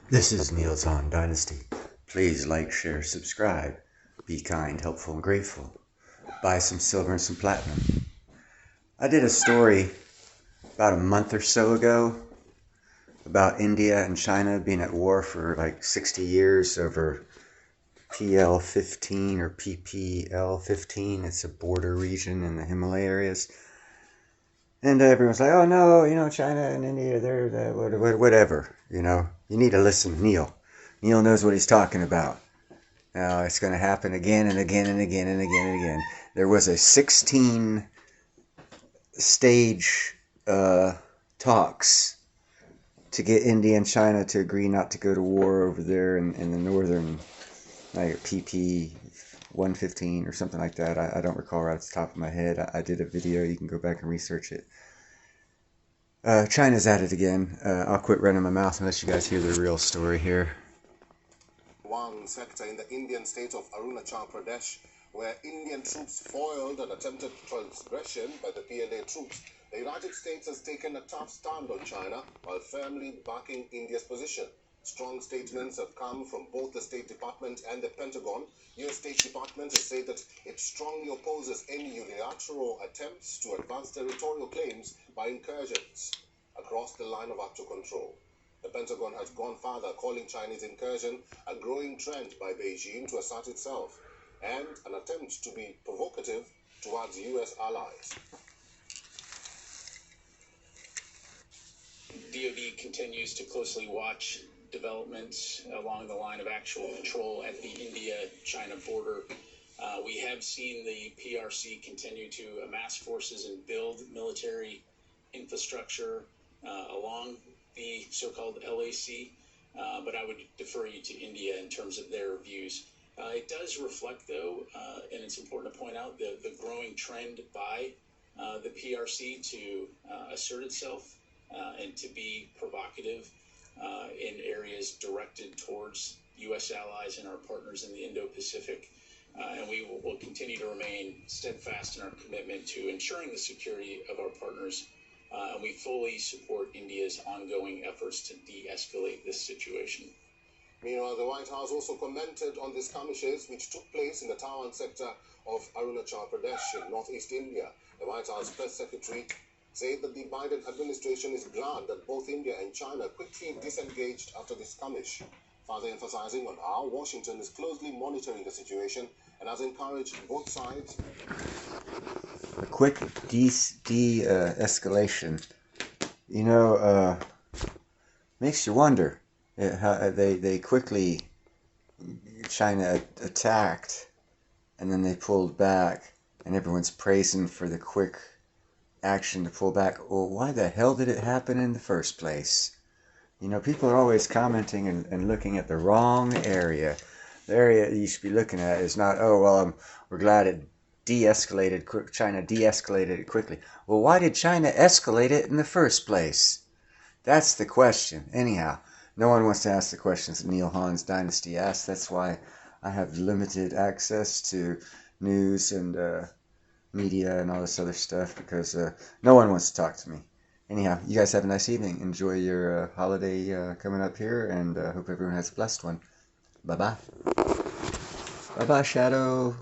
This is Neil's Han Dynasty. Please like, share, subscribe. Be kind, helpful, and grateful. Buy some silver and some platinum. I did a story about a month or so ago about India and China being at war for like 60 years over PL-15 or PPL-15. It's a border region in the Himalaya areas. And everyone's like, oh no, China and India, they're whatever. You need to listen to Neil. Neil knows what he's talking about. Now, it's going to happen again and again and again and again and again. There was a 16 stage talks to get India and China to agree not to go to war over there in the northern, like PP 115 or something like that. I don't recall right off the top of my head. I did a video. You can go back and research it. China's at it again. I'll quit running my mouth unless you guys hear the real story here. One sector in the Indian state of Arunachal Pradesh, where Indian troops foiled an attempted transgression by the PLA troops. The United States has taken a tough stand on China while firmly backing India's position. Strong statements have come from both the State Department and the Pentagon. U.S. State Department has said that it strongly opposes any unilateral attempts to advance territorial claims by incursions across the line of actual control. The Pentagon has gone further, calling Chinese incursion a growing trend by Beijing to assert itself and an attempt to be provocative towards U.S. allies. DoD continues to closely watch developments along the line of actual control at the India-China border. We have seen the PRC continue to amass forces and build military infrastructure along the so-called LAC, but I would defer you to India in terms of their views. It does reflect, though, and it's important to point out, the growing trend by the PRC to assert itself and to be provocative in areas directed towards U.S. allies and our partners in the Indo-Pacific. And we will continue to remain steadfast in our commitment to ensuring the security of our partners. And we fully support India's ongoing efforts to de-escalate this situation. Meanwhile, the White House also commented on the skirmishes which took place in the Tawan sector of Arunachal Pradesh in northeast India. The White House press secretary said that the Biden administration is glad that both India and China quickly disengaged after the skirmish, further emphasizing on how Washington is closely monitoring the situation and has encouraged both sides. A quick de-escalation, makes you wonder how they quickly, China attacked and then they pulled back, and everyone's praising for the quick action to pull back. Well, why the hell did it happen in the first place? People are always commenting and looking at the wrong area. The area you should be looking at is not, oh, well, we're glad it de-escalated, China de-escalated it quickly. Well, why did China escalate it in the first place? That's the question. Anyhow, no one wants to ask the questions that Neil Han's Dynasty asks. That's why I have limited access to news and media and all this other stuff, because no one wants to talk to me. Anyhow, you guys have a nice evening. Enjoy your holiday coming up here, and hope everyone has a blessed one. Bye-bye. Bye-bye, Shadow.